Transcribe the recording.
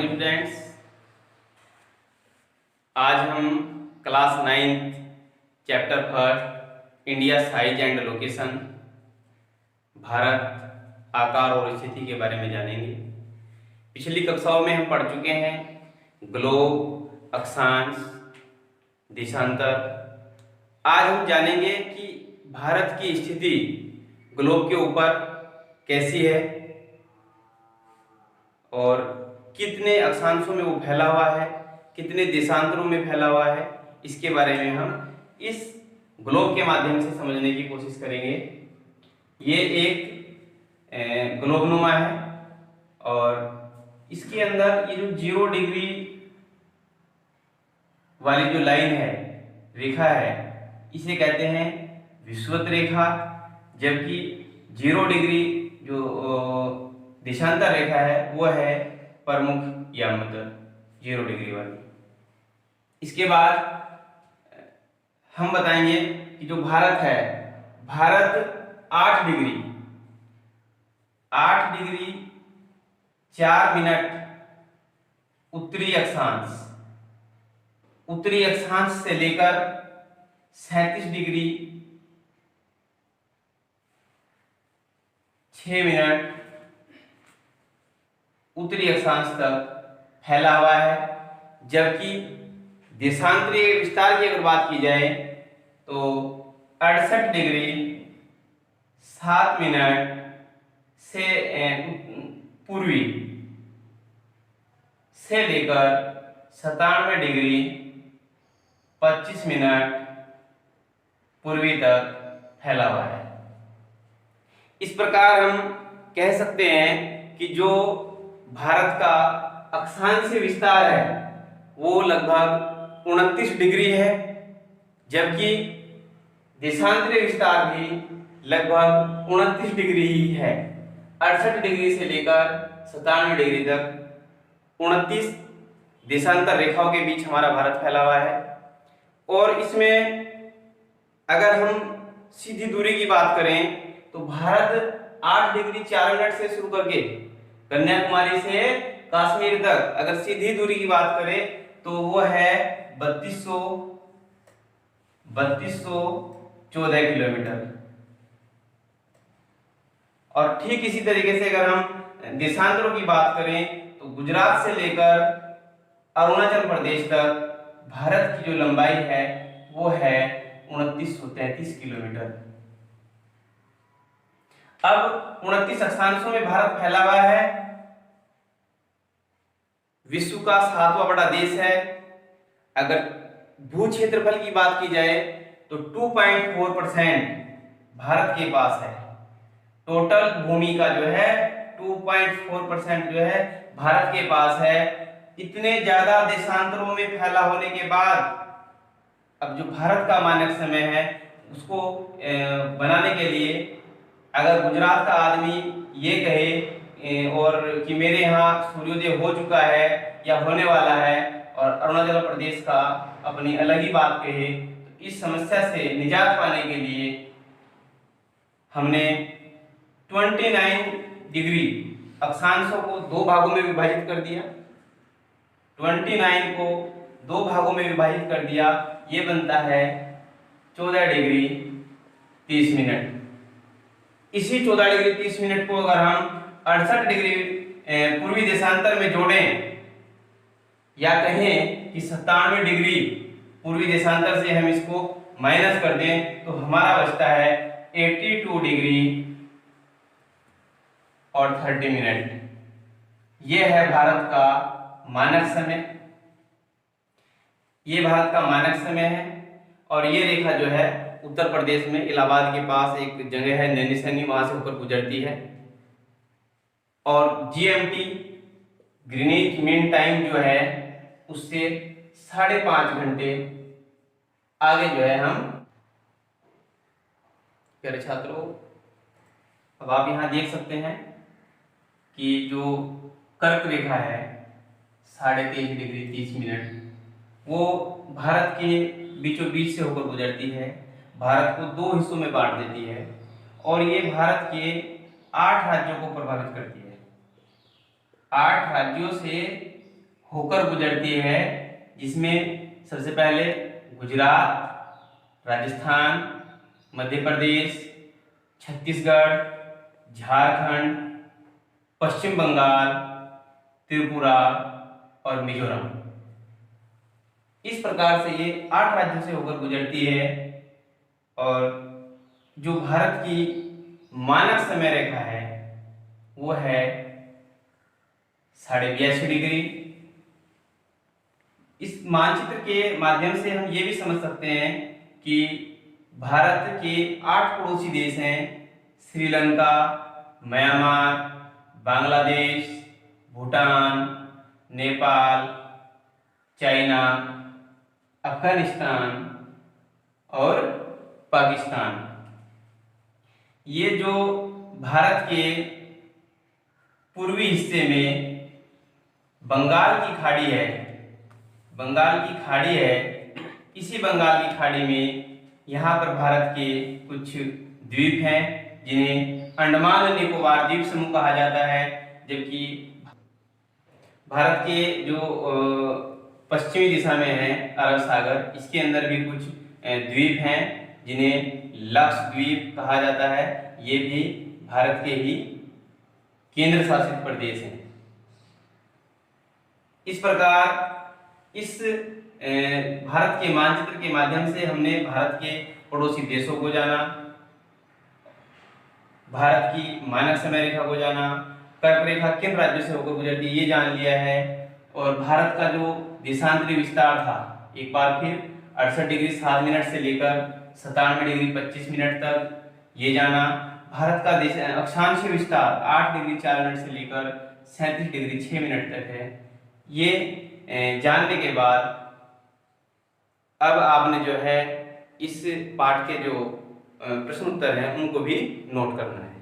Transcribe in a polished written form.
Morning students. आज हम class 9th chapter first India size and location, Bharat आकार और स्थिति के बारे में जानेंगे। पिछली कक्षाओं में हम पढ़ चुके हैं ग्लोब, अक्षांश, देशांतर। आज हम जानेंगे कि भारत की स्थिति ग्लोब के ऊपर कैसी है और कितने अक्षांशों में वो फैला हुआ है, कितने देशांतरों में फैला हुआ है। इसके बारे में हम इस ग्लोब के माध्यम से समझने की कोशिश करेंगे। ये एक ग्लोबनुमा है और इसके अंदर ये जो 0 डिग्री वाली जो लाइन है, रेखा है, इसे कहते हैं विषुवत रेखा, जबकि 0 डिग्री जो देशांतर रेखा है वो है प्रमुख या मतलब 0 डिग्री वाली। इसके बाद हम बताएंगे कि जो भारत है, भारत 8 डिग्री 4 मिनट उत्तरी अक्षांश से लेकर 37 डिग्री 6 मिनट उत्तरी अक्षांश तक फैला हुआ है। जबकि देशांतरीय विस्तार की अगर बात की जाए तो 68 डिग्री 7 मिनट से पूर्वी से लेकर 97 डिग्री 25 मिनट पूर्वी तक फैला हुआ है। इस प्रकार हम कह सकते हैं कि जो भारत का अक्षांशीय विस्तार है वो लगभग 29 डिग्री है, जबकि देशांतरीय विस्तार भी लगभग 29 डिग्री ही है। 68 डिग्री से लेकर 97 डिग्री तक 29 देशांतर रेखाओं के बीच हमारा भारत फैला हुआ है। और इसमें अगर हम सीधी दूरी की बात करें तो भारत 8 डिग्री 4 मिनट से शुरू करके कन्याकुमारी से कश्मीर तक अगर सीधी दूरी की बात करें तो वो है 3214 किलोमीटर। और ठीक इसी तरीके से अगर हम देशांतरों की बात करें तो गुजरात से लेकर अरुणाचल प्रदेश तक भारत की जो लंबाई है वो है 2933 किलोमीटर। अब 29 अक्षांशों में भारत फैला हुआ है, विश्व का 7वां बड़ा देश है। अगर भू क्षेत्रफल की बात की जाए तो 2.4% भारत के पास है। टोटल भूमि का जो है 2.4% जो है भारत के पास है। इतने ज्यादा देशांतरों में फैला होने के बाद अब जो भारत का मानक समय है उसको बनाने के लिए अगर गुजरात का आदमी ये कहे और कि मेरे यहाँ सूर्योदय हो चुका है या होने वाला है, और अरुणाचल प्रदेश का अपनी अलग ही बात कहे, तो इस समस्या से निजात पाने के लिए हमने 29 डिग्री अक्षांशों को 2 भागों में विभाजित कर दिया। 29 को 2 भागों में विभाजित कर दिया, ये बनता है 14 डिग्री 30 मिनट। इसी 14 डिग्री 30 मिनट को अगर हम 68 डिग्री पूर्वी देशांतर में जोड़ें या कहें कि 97 डिग्री पूर्वी देशांतर से हम इसको माइनस कर दें तो हमारा बचता है 82 डिग्री और 30 मिनट। यह है भारत का मानक समय। ये भारत का मानक समय है। और ये रेखा जो है उत्तर प्रदेश में इलाहाबाद के पास एक जगह है नैनीसैनी, वहां से होकर गुजरती है। और जीएमटी ग्रीनिच मीन टाइम जो है उससे 5.5 घंटे आगे जो है हम। प्यारे छात्रों, अब आप यहाँ देख सकते हैं कि जो कर्क रेखा है 23.5 डिग्री 30 मिनट वो भारत के बीचों बीच से होकर गुजरती है, भारत को 2 हिस्सों में बांट देती है और ये भारत के 8 राज्यों को प्रभावित करती है। 8 राज्यों से होकर गुजरती है, जिसमें सबसे पहले गुजरात, राजस्थान, मध्य प्रदेश, छत्तीसगढ़, झारखंड, पश्चिम बंगाल, त्रिपुरा और मिजोरम। इस प्रकार से ये 8 राज्यों से होकर गुजरती है। और जो भारत की मानक समय रेखा है वो है 82.5 डिग्री। इस मानचित्र के माध्यम से हम ये भी समझ सकते हैं कि भारत के 8 पड़ोसी देश हैं: श्रीलंका, म्यांमार, बांग्लादेश, भूटान, नेपाल, चाइना, अफगानिस्तान और पाकिस्तान। ये जो भारत के पूर्वी हिस्से में बंगाल की खाड़ी है, इसी बंगाल की खाड़ी में यहाँ पर भारत के कुछ द्वीप हैं जिन्हें अंडमान और निकोबार द्वीप समूह कहा जाता है। जबकि भारत के जो पश्चिमी दिशा में है अरब सागर, इसके अंदर भी कुछ द्वीप हैं जिन्हें लक्षद्वीप कहा जाता है। ये भी भारत के ही केंद्र शासित प्रदेश हैं। इस प्रकार इस भारत के मानचित्र के माध्यम से हमने भारत के पड़ोसी देशों को जाना, भारत की मानक समय रेखा को जाना, कर्क रेखा किन राज्यों से होकर गुजरती है ये जान लिया है, और भारत का जो देशांतरी विस्तार था एक बार फिर 68 डिग्री 7 मिनट से लेकर 97 डिग्री 25 मिनट तक ये जाना। भारत का देश अक्षांशीय विस्तार 8 डिग्री 4 मिनट से लेकर 37 डिग्री 6 मिनट तक है। ये जानने के बाद अब आपने जो है इस पाठ के जो प्रश्न उत्तर हैं उनको भी नोट करना है।